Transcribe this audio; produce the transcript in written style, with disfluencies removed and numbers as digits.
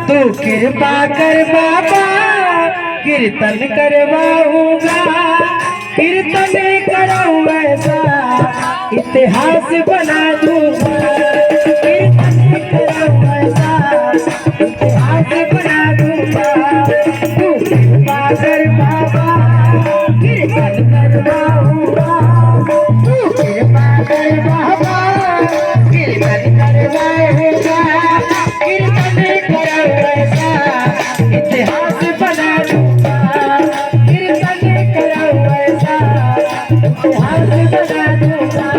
तू कृपा कर बाबा, कीर्तन करवाऊंगा, कीर्तन कराऊं ऐसा इतिहास बना दूंगा, कीर्तन कराऊं ऐसा इतिहास बना दूंगा। तू कृपा कर बाबा, कीर्तन करवाऊंगा, तू कृपा कर बाबा, कीर्तन करवाऊंगा, कीर्तन कराऊं ऐसा इतिहास बना दूंगा, कीर्तन कराऊं ऐसा इतिहास बना दूंगा।